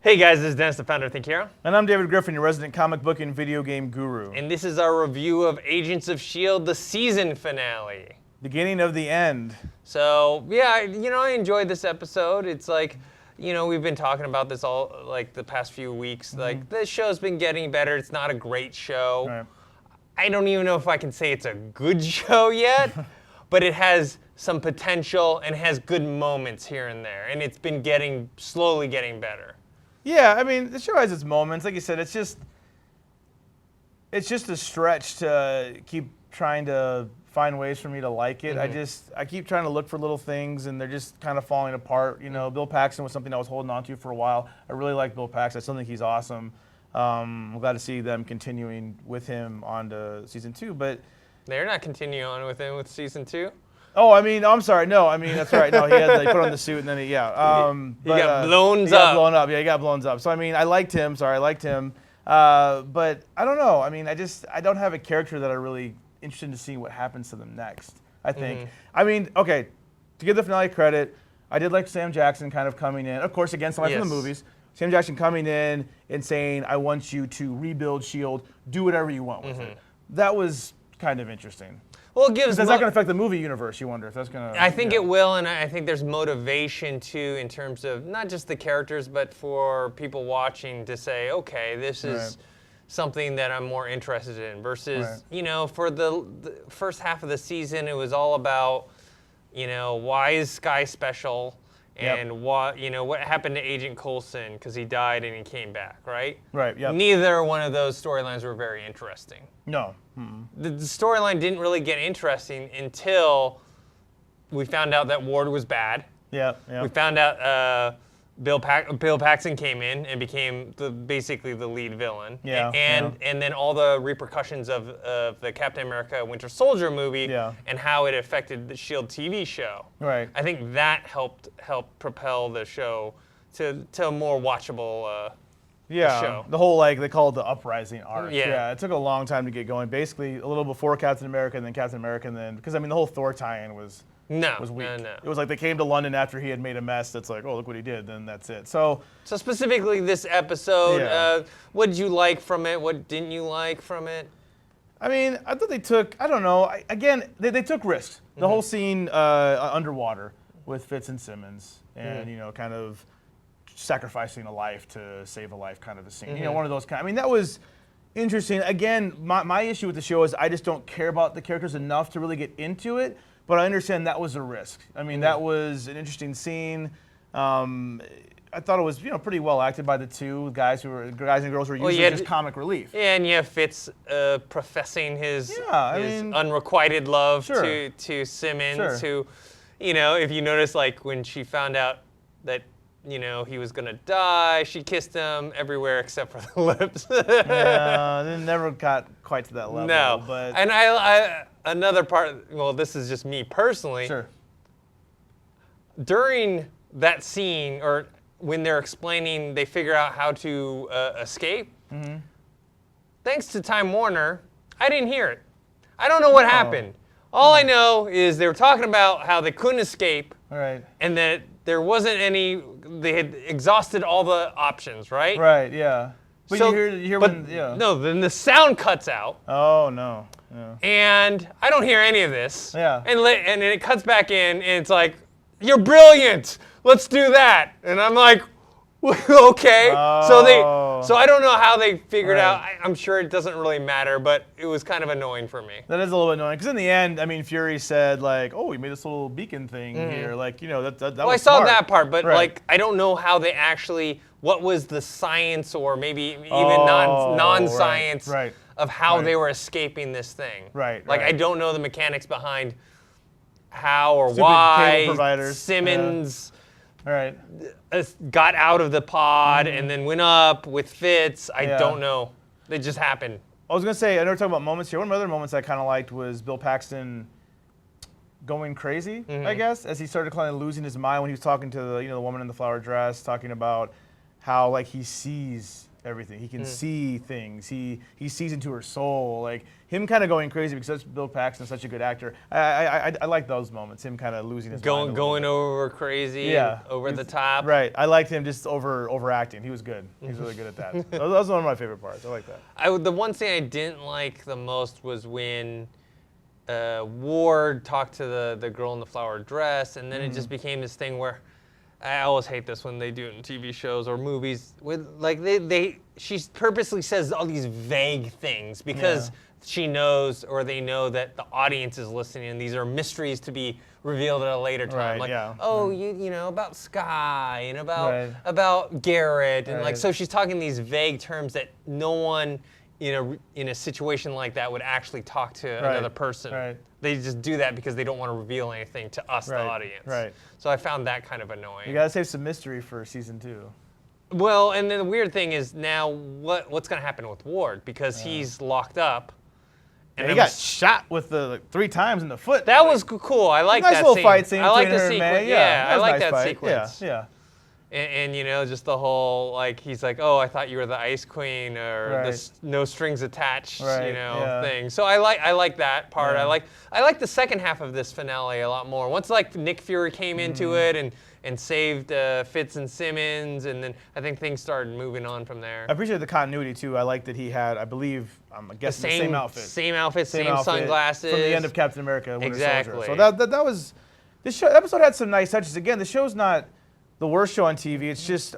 Hey guys, this is Dennis, the founder of Think Hero. And I'm David Griffin, your resident comic book and video game guru. And this is our review of Agents of S.H.I.E.L.D, the season finale. Beginning of the end. So, yeah, I enjoyed this episode. It's like, we've been talking about this all, like, the past few weeks. Mm-hmm. Like, the show's been getting better. It's not a great show. Right. I don't even know if I can say it's a good show yet, but it has some potential and has good moments here and there. And it's been slowly getting better. Yeah, I mean, the show has its moments. Like you said, it's just a stretch to keep trying to find ways for me to like it. Mm-hmm. I keep trying to look for little things, and they're just kind of falling apart. Bill Paxton was something I was holding on to for a while. I really like Bill Paxton. I still think he's awesome. I'm glad to see them continuing with him on to season 2, but they're not continuing on with him with season 2. Oh, I'm sorry. No, that's right. No, he put on the suit and then he got blown up. Yeah, he got blown up. So, I liked him. Sorry, I liked him. But I don't know. I don't have a character that I'm really interested in seeing what happens to them next, I think. Mm-hmm. Okay, to give the finale credit, I did like Sam Jackson kind of coming in. Of course, again, somebody from the movies. Sam Jackson coming in and saying, I want you to rebuild S.H.I.E.L.D., do whatever you want with it. That was kind of interesting. Well, it gives. That's not going to affect the movie universe. You wonder if that's going to. I think it will, and I think there's motivation too in terms of not just the characters, but for people watching to say, okay, this is something that I'm more interested in. Versus, for the first half of the season, it was all about, why is Skye special, and what happened to Agent Coulson because he died and he came back, right? Right. Yep. Neither one of those storylines were very interesting. No. The storyline didn't really get interesting until we found out that Ward was bad. Yeah. We found out Bill Paxton came in and became basically the lead villain. Yeah. And then all the repercussions of the Captain America Winter Soldier movie and how it affected the S.H.I.E.L.D. TV show. Right. I think that helped propel the show to a more watchable show. The whole, they call it the uprising arc. Yeah, it took a long time to get going. Basically, a little before Captain America, and then Captain America, and then, because, the whole Thor tie-in was weak. No. It was like they came to London after he had made a mess that's like, oh, look what he did, then that's it. So specifically this episode, what did you like from it? What didn't you like from it? I thought they took, I don't know, they took risks. The whole scene underwater with Fitz and Simmons, and, kind of sacrificing a life to save a life kind of a scene. One of those kind. That was interesting. Again, my issue with the show is I just don't care about the characters enough to really get into it, but I understand that was a risk. That was an interesting scene. I thought it was, pretty well acted by the two guys and girls who were usually just comic relief. Yeah, and you have Fitz professing his unrequited love to Simmons, who, if you notice, when she found out that he was gonna die, she kissed him everywhere except for the lips. It never got quite to that level. No, but and another part. Well, this is just me personally. Sure. During that scene, or when they're explaining, they figure out how to escape. Mm-hmm. Thanks to Time Warner, I didn't hear it. I don't know what happened. All I know is they were talking about how they couldn't escape, and that there wasn't any. They had exhausted all the options, right? Right. Yeah. But you hear No, then the sound cuts out. Oh no. Yeah. And I don't hear any of this. Yeah. And then it cuts back in, and it's like, "You're brilliant. Let's do that." And I'm like, okay. Oh. So I don't know how they figured out. I'm sure it doesn't really matter, but it was kind of annoying for me. That is a little bit annoying, because in the end, Fury said, oh, we made this little beacon thing here. That was I saw smart. that part, but I don't know how they actually, what was the science, or maybe even non-science of how they were escaping this thing. Right. I don't know the mechanics behind how or why Simmons got out of the pod and then went up with Fitz. I don't know. They just happened. I was going to say, I know we're talking about moments here. One of my other moments I kind of liked was Bill Paxton going crazy, I guess, as he started kind of losing his mind when he was talking to the woman in the flower dress, talking about how he sees everything. He can see things. He sees into her soul. Like him kind of going crazy because Bill Paxton's such a good actor. I like those moments. Him kind of losing his mind going over crazy, over the top. Right. I liked him just overacting. He was good. He's really good at that. That was one of my favorite parts. I like that. The one thing I didn't like the most was when Ward talked to the girl in the flower dress, and then it just became this thing where I always hate this when they do it in TV shows or movies. With like she purposely says all these vague things because she knows or they know that the audience is listening, and these are mysteries to be revealed at a later time. Right, like, you know about Sky and about Garrett, and like so she's talking these vague terms that no one in a situation like that would actually talk to another person. Right. They just do that because they don't want to reveal anything to us, the audience. Right. So I found that kind of annoying. You gotta save some mystery for season 2. Well, and then the weird thing is now what's going to happen with Ward because he's locked up. And he got shot with the 3 times in the foot. That was cool. I like nice that little scene. fight scene. I like the between her and sequence. May. Yeah, I like nice that fight. sequence. Yeah. And you know, just the whole like he's like, oh, I thought you were the Ice Queen or the no strings attached, thing. So I like that part. Yeah. I like the second half of this finale a lot more. Once like Nick Fury came into it and saved Fitz and Simmons, and then I think things started moving on from there. I appreciate the continuity too. I like that he had, I believe, I'm guessing the same outfit. Same outfit, same outfit sunglasses. From the end of Captain America, Winter Exactly. Soldier. So that was, this episode had some nice touches. Again, the show's not the worst show on TV. It's just,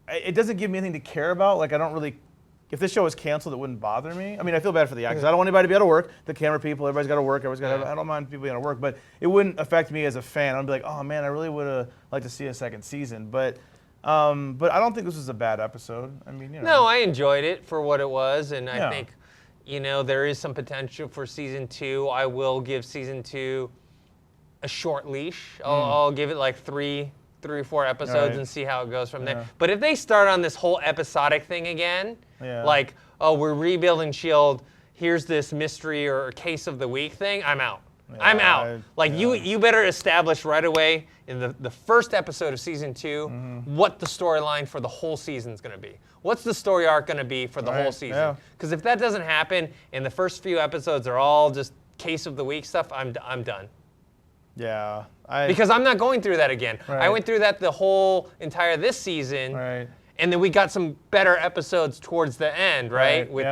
it doesn't give me anything to care about. Like I don't really, if this show was canceled, it wouldn't bother me. I mean, I feel bad for the actors. I don't want anybody to be out of work. The camera people, everybody's got to work. Everybody's got to. I don't mind people being out of work, but it wouldn't affect me as a fan. I'd be like, oh man, I really would have liked to see a second season. But I don't think this was a bad episode. I mean, No, I enjoyed it for what it was, and I think, there is some potential for season 2. I will give season 2 a short leash. I'll give it like 3 or 4 episodes and see how it goes from there. But if they start on this whole episodic thing again, like, oh, we're rebuilding S.H.I.E.L.D., here's this mystery or case of the week thing, I'm out. I'm out. You better establish right away in the first episode of season 2 what the storyline for the whole season's going to be. What's the story arc going to be for the whole season? Because if that doesn't happen and the first few episodes are all just case of the week stuff, I'm done. Yeah. Because I'm not going through that again. I went through that the whole entire this season. And then we got some better episodes towards the end, right? With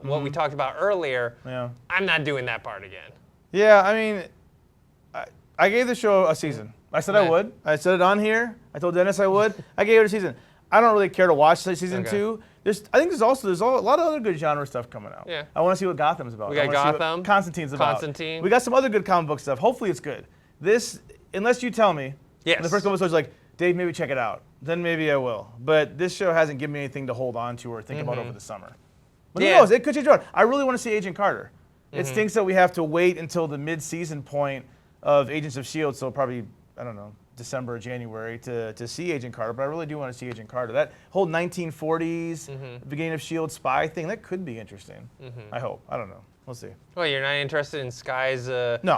what we talked about earlier. I'm not doing that part again. Yeah, I mean, I gave the show a season. I said I would. I said it on here. I told Dennis I would. I gave it a season. I don't really care to watch season 2. I think there's a lot of other good genre stuff coming out. Yeah. I want to see what Gotham's about. We got Gotham. Constantine's about. Constantine. We got some other good comic book stuff. Hopefully it's good. This, unless you tell me, in the first couple episodes, like, Dave, maybe check it out. Then maybe I will. But this show hasn't given me anything to hold on to or think about over the summer. But who knows? It could change around. I really want to see Agent Carter. It stinks that we have to wait until the mid-season point of Agents of S.H.I.E.L.D., so probably, I don't know, December or January to see Agent Carter, but I really do want to see Agent Carter. That whole 1940s, beginning of S.H.I.E.L.D. spy thing, that could be interesting. I hope. I don't know. We'll see. Well, you're not interested in Sky's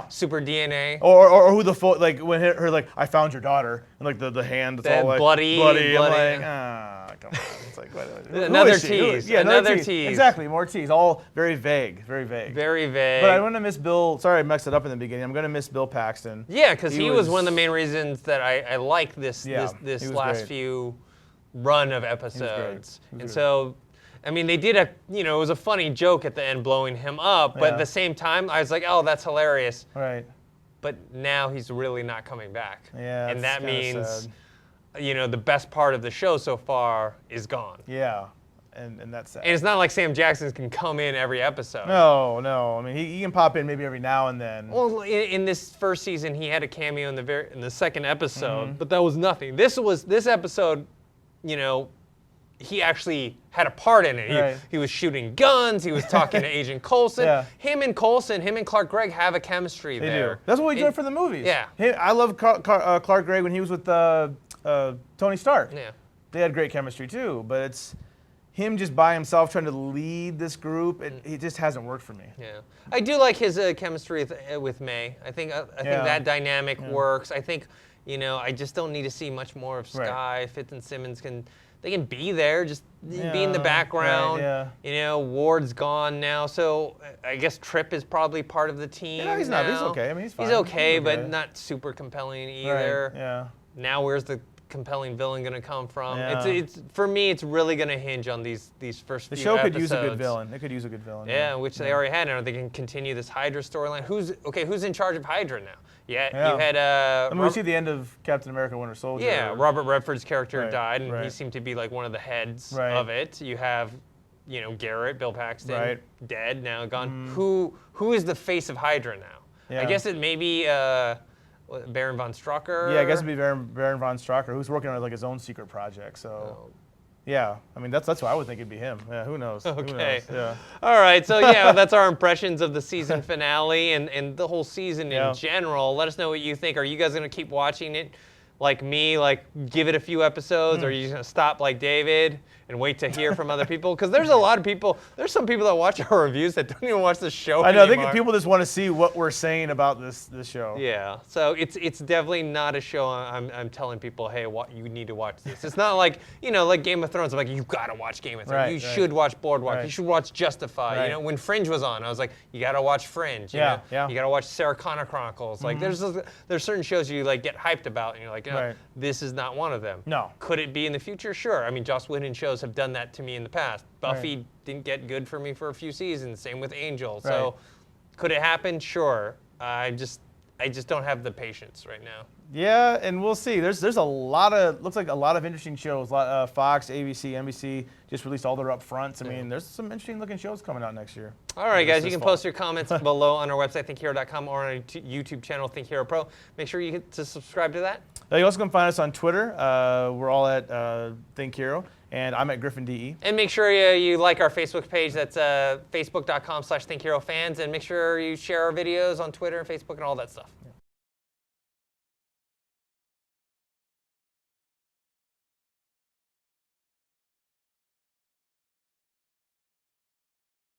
super DNA? Or who like when her like, I found your daughter, and like the hand, it's all like bloody. I'm like, come on. It's like, another tease. Yeah, another tease. Exactly, more tease. All very vague, very vague. Very vague. But I'm going to miss Bill. Sorry, I messed it up in the beginning. I'm going to miss Bill Paxton. Yeah, because he was one of the main reasons that I like this last few run of episodes. And so, I mean, they did it was a funny joke at the end blowing him up, but at the same time, I was like, oh, that's hilarious. Right. But now he's really not coming back. Yeah, and that means, the best part of the show so far is gone. Yeah, and that's sad. And it's not like Sam Jackson can come in every episode. No. I mean, he can pop in maybe every now and then. Well, in this first season, he had a cameo in the second episode, but that was nothing. This episode, he actually had a part in it. He was shooting guns. He was talking to Agent Coulson. Him and Clark Gregg have a chemistry there. Do. That's what we do for the movies. Yeah. I love Clark Gregg when he was with Tony Stark. Yeah. They had great chemistry too, but it's him just by himself trying to lead this group. It just hasn't worked for me. Yeah. I do like his chemistry with May. I think that dynamic works. I think, I just don't need to see much more of Sky. Fitz and Simmons can they can be there, just be in the background. Right, You know, Ward's gone now, so I guess Tripp is probably part of the team. Yeah, he's now. not. He's okay. I mean, he's fine. He's okay, but not super compelling either. Right, yeah. Now, where's the compelling villain going to come from? Yeah. It's for me, it's really going to hinge on these first few The show could episodes. use a good villain. They could use a good villain. Yeah, which they already had. Now they can continue this Hydra storyline. Who's in charge of Hydra now? Yeah. You had. I mean, we see the end of Captain America: Winter Soldier. Yeah, Robert Redford's character died, and he right. seemed to be like one of the heads Right. of it. You have, Garrett, Bill Paxton, Right. dead now, gone. Who is the face of Hydra now? Yeah. I guess it may be Baron von Strucker. Yeah, I guess it'd be Baron von Strucker, who's working on like his own secret project. So, yeah, I mean that's what I would think it'd be him. Yeah, who knows? Okay. Who knows? Yeah. All right. So yeah, that's our impressions of the season finale and the whole season in general. Let us know what you think. Are you guys gonna keep watching it, like me? Like give it a few episodes, or are you just gonna stop like David and wait to hear from other people? Because there's a lot of people. There's some people that watch our reviews that don't even watch the show. I know. I anymore. think people just want to see what we're saying about this show. Yeah, so it's definitely not a show I'm telling people, hey, you need to watch this. It's not like, like Game of Thrones. I'm like, you gotta watch Game of Thrones. Right, you should watch Boardwalk. Right. You should watch Justified. Right. When Fringe was on, I was like, you gotta watch Fringe. You gotta watch Sarah Connor Chronicles. Like, there's certain shows you like get hyped about, and you're like, this is not one of them. No. Could it be in the future? Sure. I mean, Joss Whedon shows have done that to me in the past. Buffy didn't get good for me for a few seasons. Same with Angel. So, could it happen? Sure. I just don't have the patience right now. Yeah, and we'll see. There's a lot of looks like a lot of interesting shows. Fox, ABC, NBC just released all their upfronts. I mean, there's some interesting looking shows coming out next year. All right, guys, you can post your comments below on our website, thinkhero.com, or on our YouTube channel, Think Hero Pro. Make sure you hit to subscribe to that. You also can find us on Twitter. We're all at Think Hero, and I'm at Griffin DE. And make sure you like our Facebook page. That's facebook.com/ThinkHeroFans. And make sure you share our videos on Twitter and Facebook and all that stuff.